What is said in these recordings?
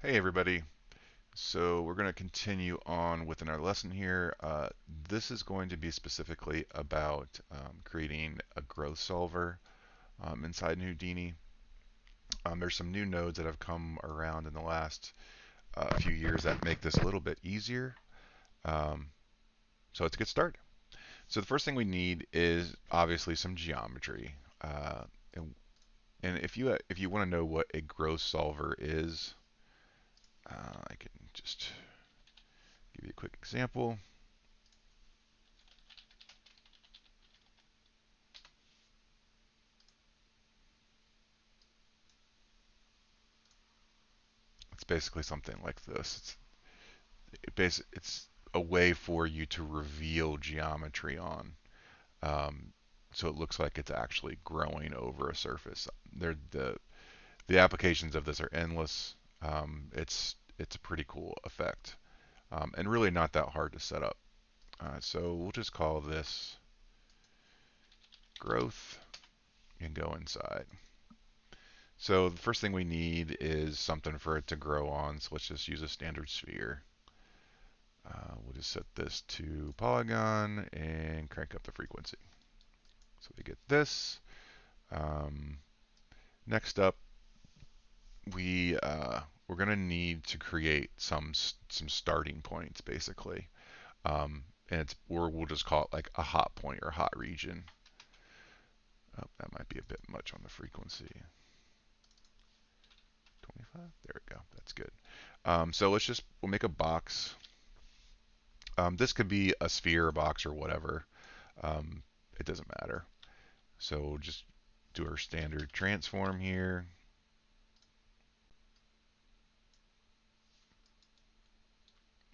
Hey everybody. So we're going to continue on within our lesson here. This is going to be specifically about creating a growth solver inside Houdini. There's some new nodes that have come around in the last few years that make this a little bit easier. Um, so let's get started. So the first thing we need is obviously some geometry. And, and if you want to know what a growth solver is, I can just give you a quick example. It's basically something like this. It's a way for you to reveal geometry on, um, so it looks like it's actually growing over a surface. The applications of this are endless. It's a pretty cool effect, and really not that hard to set up. So we'll just call this growth and go inside. So the first thing we need is something for it to grow on. So let's just use a standard sphere. We'll just set this to polygon and crank up the frequency. So we get this. Um, Next up, we're going to need to create some starting points basically, and it's or we'll just call it like a hot point or hot region. Oh, that might be a bit much on the frequency. 25. There we go. That's good. So we'll make a box. This could be a sphere, a box, or whatever. Um, it doesn't matter. So we'll just do our standard transform here.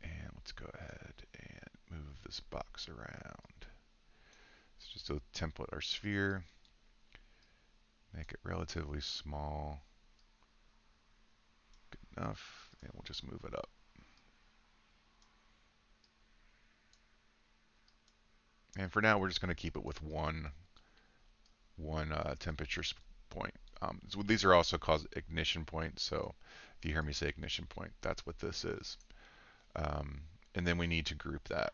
And let's go ahead and move this box around. So just to template our sphere, make it relatively small, good enough, and we'll just move it up. And for now, we're just going to keep it with one temperature point. So these are also called ignition points. So if you hear me say ignition point, that's what this is. Um, and then we need to group that.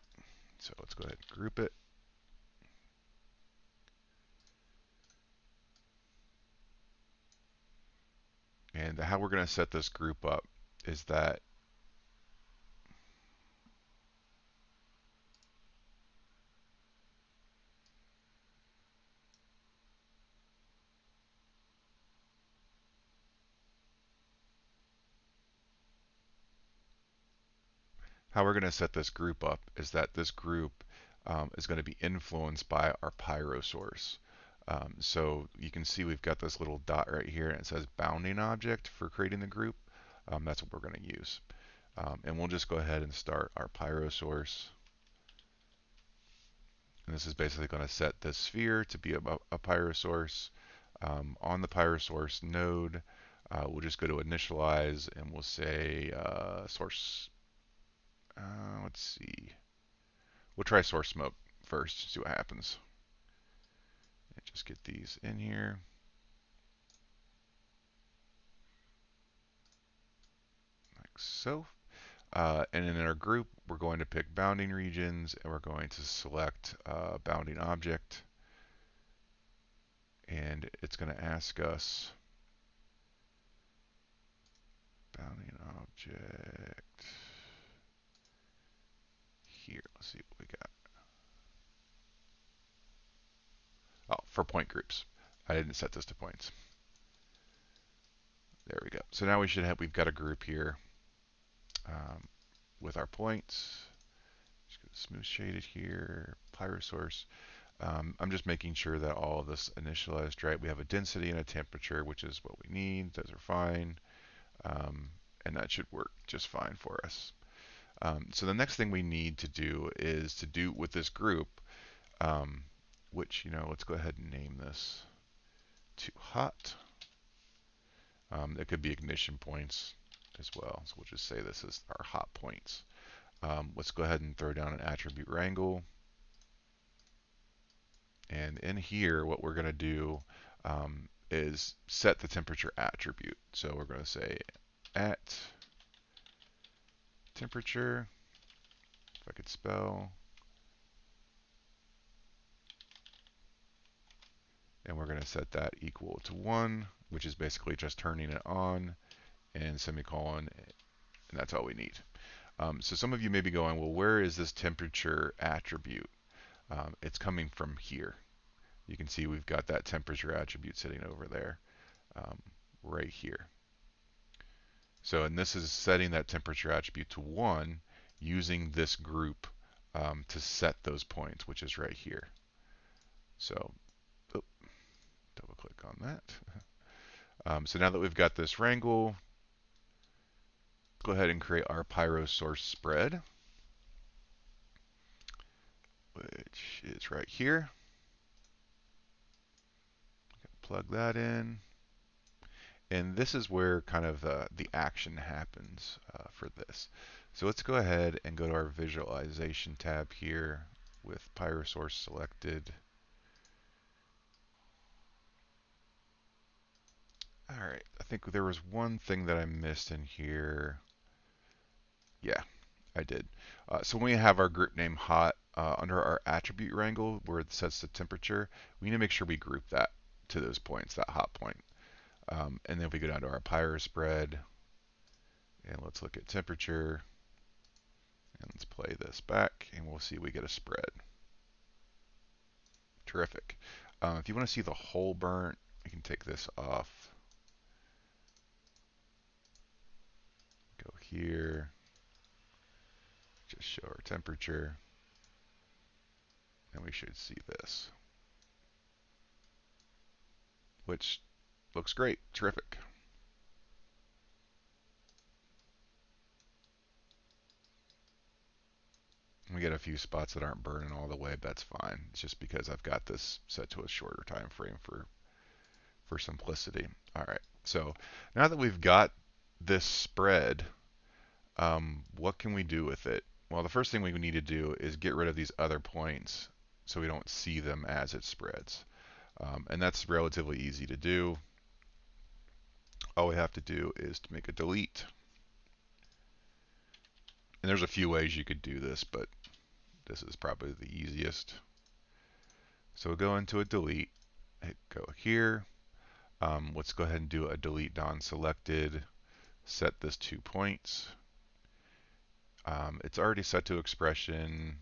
So let's go ahead and group it. And how we're going to set this group up is that how we're going to set this group up is that this group is going to be influenced by our Pyro source. So you can see we've got this little dot right here, and it says bounding object for creating the group. That's what we're going to use. And we'll just go ahead and start our Pyro source. And this is basically going to set this sphere to be a Pyro source. On the Pyro source node, we'll just go to initialize and we'll say source. Let's see. We'll try source smoke first, see what happens. And just get these in here. Like so. And in our group, we're going to pick bounding regions and we're going to select bounding object. And it's going to ask us bounding object here. Let's see what we got. Oh, for point groups. I didn't set this to points. There we go. So now we've got a group here um, with our points. Just go smooth shaded here, Pyro source. I'm just making sure that all of this initialized right. We have a density and a temperature, which is what we need. Those are fine. And that should work just fine for us. So the next thing we need to do is to do with this group, um, which, let's go ahead and name this to hot. It could be ignition points as well. So we'll just say this is our hot points. Let's go ahead and throw down an attribute wrangle. And in here, what we're going to do is set the temperature attribute. So we're going to say at temperature, if I could spell, and we're going to set that equal to 1, which is basically just turning it on, and semicolon, and that's all we need. So some of you may be going, well, where is this temperature attribute? It's coming from here. You can see we've got that temperature attribute sitting over there, right here. So, and this is setting that temperature attribute to 1 using this group to set those points, which is right here. So, oh, double click on that. So now that we've got this wrangle, go ahead and create our Pyro source spread, which is right here. Plug that in. And this is where kind of the action happens for this. So let's go ahead and go to our visualization tab here with Pyro source selected. All right, I think there was one thing that I missed in here. Yeah, I did. So when we have our group name hot under our attribute wrangle where it sets the temperature, we need to make sure we group that to those points, that hot point. And then if we go down to our Pyro spread, and let's look at temperature, and let's play this back, and we'll see we get a spread. Terrific. If you want to see the whole burnt, you can take this off. Go here, just show our temperature, and we should see this, which looks great. Terrific. We get a few spots that aren't burning all the way, but that's fine. It's just because I've got this set to a shorter time frame for simplicity. All right, so now that we've got this spread, what can we do with it? Well, the first thing we need to do is get rid of these other points so we don't see them as it spreads. And that's relatively easy to do. All we have to do is to make a delete. And there's a few ways you could do this, but this is probably the easiest. So we'll go into a delete, go here. Let's go ahead and do a delete non-selected, set this to points. It's already set to expression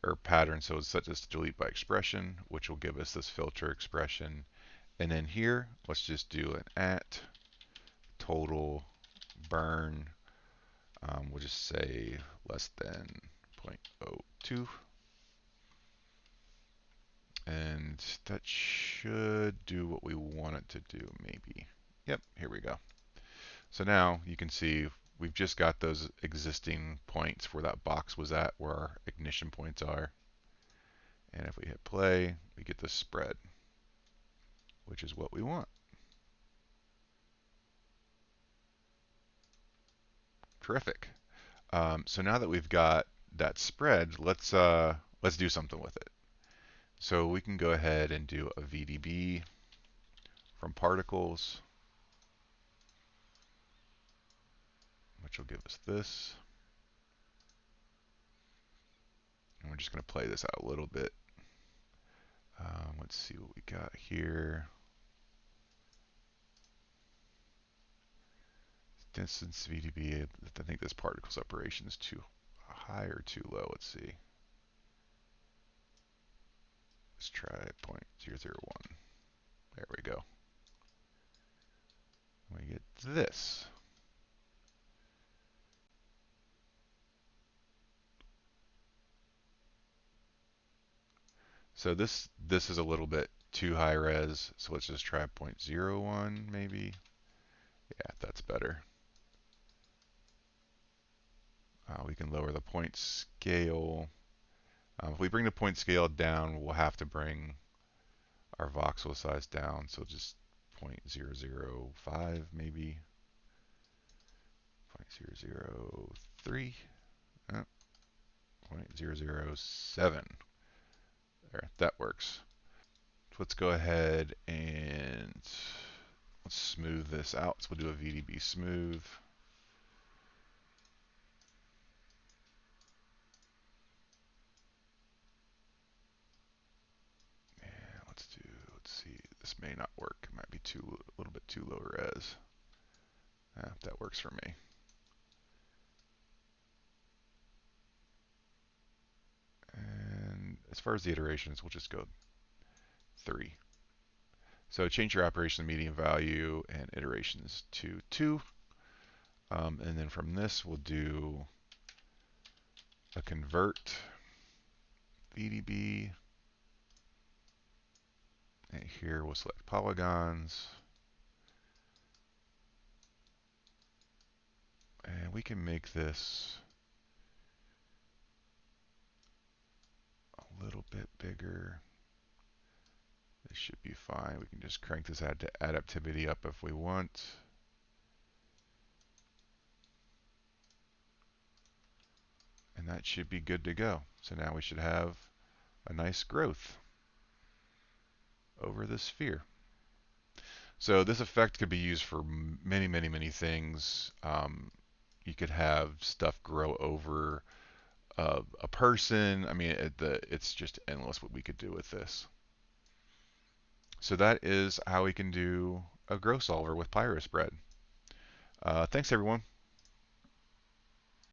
or pattern, so it's set this to delete by expression, which will give us this filter expression. And then here, let's just do an at total burn. We'll just say less than 0.02. And that should do what we want it to do, maybe. Yep, here we go. So now you can see we've just got those existing points where that box was at, where our ignition points are. And if we hit play, we get this spread, which is what we want. Terrific. So now that we've got that spread, let's do something with it. So we can go ahead and do a VDB from particles, which will give us this. And we're just going to play this out a little bit. Let's see what we got here. Distance VDB, I think this particle separation is too high or too low. Let's see. Let's try 0.001. There we go. We get this. So this is a little bit too high res, so let's just try 0.01 maybe. Yeah, that's better. We can lower the point scale. If we bring the point scale down, we'll have to bring our voxel size down, so just 0.005 maybe. 0.003. 0.007. There, that works. So let's go ahead and let's smooth this out. So we'll do a VDB smooth. may not work. It might be a little bit too low res. That works for me. And as far as the iterations, we'll just go 3. So change your operation median value and iterations to 2. And then from this, we'll do a convert VDB. And here we'll select polygons. And we can make this a little bit bigger. This should be fine. We can just crank this adaptivity up if we want. And that should be good to go. So now we should have a nice growth over the sphere. So this effect could be used for many, many, many things. You could have stuff grow over a person. I mean, it's just endless what we could do with this. So that is how we can do a grow solver with Pyro spread. Thanks, everyone.